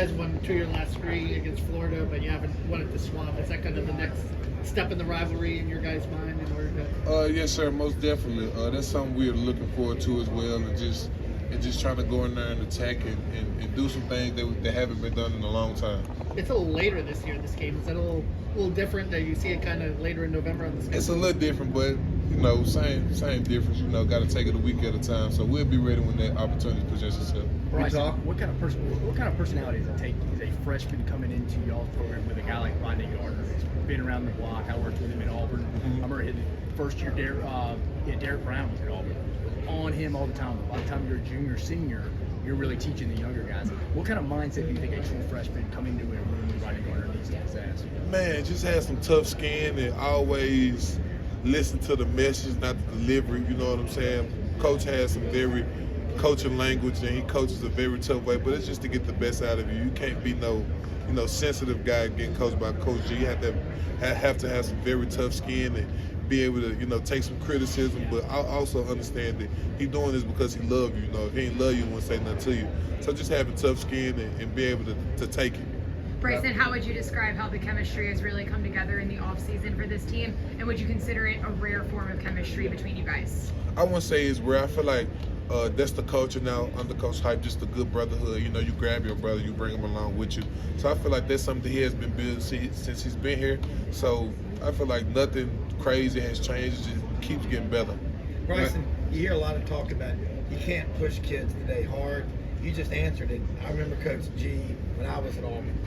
You guys won 2 of your last 3 against Florida, but you haven't won at the Swamp. Is that kind of the next step in the rivalry in your guys' mind in order to? Yes, sir, most definitely. That's something we're looking forward to as well, and just trying to go in there and attack and do some things that haven't been done in a long time. It's a little later this year. This game is that a little different? That you see it kind of later in November on the schedule? It's a little different, but same difference. Got to take it a week at a time. So we'll be ready when that opportunity presents itself. Bryson, what kind of personality does it take as a freshman coming into y'all's program with a guy like Rodney Gardner, who's been around the block? I worked with him in Auburn. I remember his first year, Derek Brown was at Auburn. On him all the time. But by the time you're a junior, senior, you're really teaching the younger guys. What kind of mindset do you think a true freshman coming into a room with Rodney Gardner needs to possess? Man, just have some tough skin and always listen to the message, not the delivery. You know what I'm saying? Coach has some very coaching language, and he coaches a very tough way. But it's just to get the best out of you. You can't be no sensitive guy getting coached by Coach G. You have to have some very tough skin and be able to, take some criticism, but I also understand that he's doing this because he loves you. If he didn't love you, he wouldn't say nothing to you. So just having tough skin and be able to take it. Bryson, how would you describe how the chemistry has really come together in the offseason for this team? And would you consider it a rare form of chemistry between you guys? I wouldn't say it's rare. I feel like that's the culture now under Coach Hype, just a good brotherhood. You grab your brother, you bring him along with you. So I feel like that's something he has been building since he's been here. So I feel like nothing crazy has changed. It just keeps getting better. Bryson, you hear a lot of talk about you can't push kids today hard. You just answered it. I remember Coach G when I was at Auburn.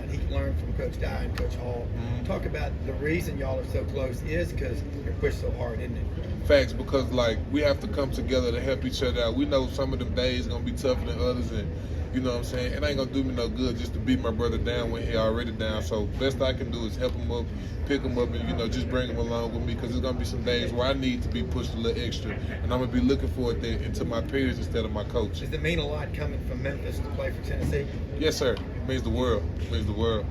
He learned from Coach Dye and Coach Hall. Talk about the reason y'all are so close is because you're pushed so hard, isn't it? Facts, because we have to come together to help each other out. We know some of them days gonna be tougher than others, and you know what I'm saying? It ain't gonna do me no good just to beat my brother down when he already down. So best I can do is help him up, pick him up, and just bring him along with me, because there's gonna be some days where I need to be pushed a little extra, and I'm gonna be looking forward to into my peers instead of my coach. Does it mean a lot coming from Memphis to play for Tennessee? Yes, sir. It means the world. It means the world.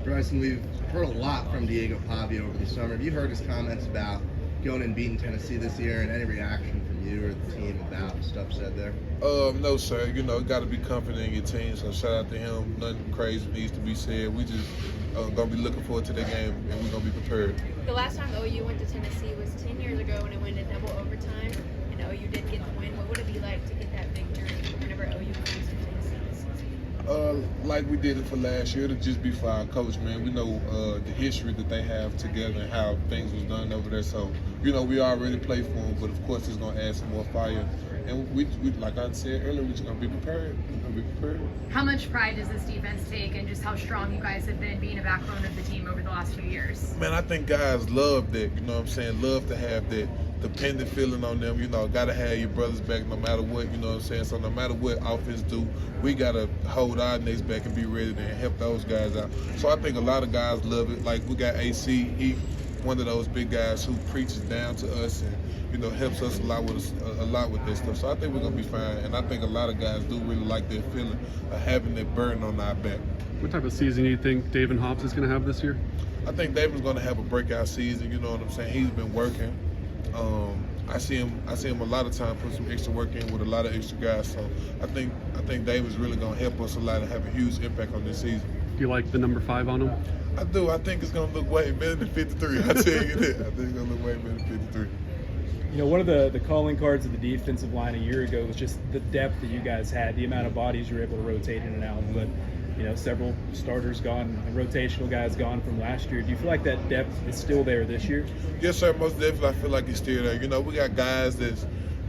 Bryson, we've heard a lot from Diego Pavia over the summer. Have you heard his comments about going and beating Tennessee this year, and any reaction from you or the team about stuff said there? No, sir. You got to be confident in your team, so shout out to him. Nothing crazy needs to be said. We just going to be looking forward to the game, and we're going to be prepared. The last time OU went to Tennessee was 10 years ago when it went to double overtime, and OU did get the win. What would it be like to get that victory whenever OU comes to Tennessee this season? Like we did it for last year, to just be for our coach, man. We know the history that they have together and how things was done over there. So, we already played for them, but of course it's going to add some more fire. And we like I said earlier, we're just going to be prepared. How much pride does this defense take, and just how strong you guys have been being a backbone of the team over the last few years? Man, I think guys love that, you know what I'm saying? Love to have that dependent feeling on them, got to have your brothers back no matter what, you know what I'm saying? So no matter what offense do, we got to hold our necks back and be ready to help those guys out. So I think a lot of guys love it. Like we got AC, he one of those big guys who preaches down to us and, helps us a lot with this stuff. So I think we're going to be fine. And I think a lot of guys do really like that feeling of having that burden on our back. What type of season do you think David Hobbs is going to have this year? I think David's going to have a breakout season. You know what I'm saying? He's been working. I see him a lot of time put some extra work in with a lot of extra guys. So I think David's really going to help us a lot and have a huge impact on this season. Do you like the number 5 on him? I do. I think it's going to look way better than 53. I tell you that. I think it's going to look way better than 53. One of the calling cards of the defensive line a year ago was just the depth that you guys had, the amount of bodies you were able to rotate in and out. But several starters gone and rotational guys gone from last year. Do you feel like that depth is still there this year? Yes, sir. Most definitely, I feel like it's still there. We got guys that's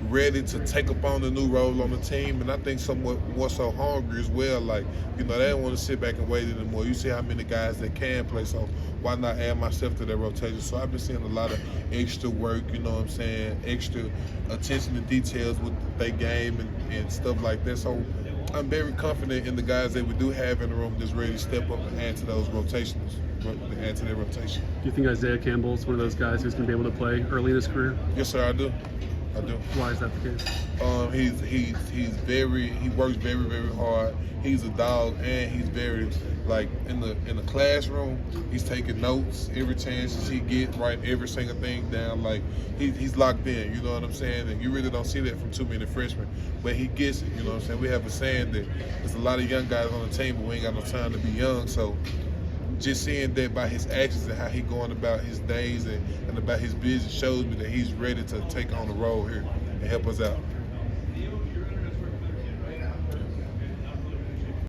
ready to take up on the new role on the team, and I think somewhat more so hungry as well. Like, they don't want to sit back and wait anymore. You see how many guys that can play, so why not add myself to that rotation? So I've been seeing a lot of extra work, extra attention to details with their game and stuff like that. So I'm very confident in the guys that we do have in the room that's ready to step up and add to those rotations, add to their rotation. Do you think Isaiah Campbell is one of those guys who's going to be able to play early in his career? Yes, sir, I do. I do. Why is that the case? He works very, very hard. He's a dog, and he's very, like, in the classroom, he's taking notes every chance he get, write every single thing down. Like, he's locked in, you know what I'm saying? And you really don't see that from too many freshmen, but he gets it, you know what I'm saying? We have a saying that there's a lot of young guys on the team, but we ain't got no time to be young, so just seeing that by his actions and how he going about his days and about his business shows me that he's ready to take on the role here and help us out.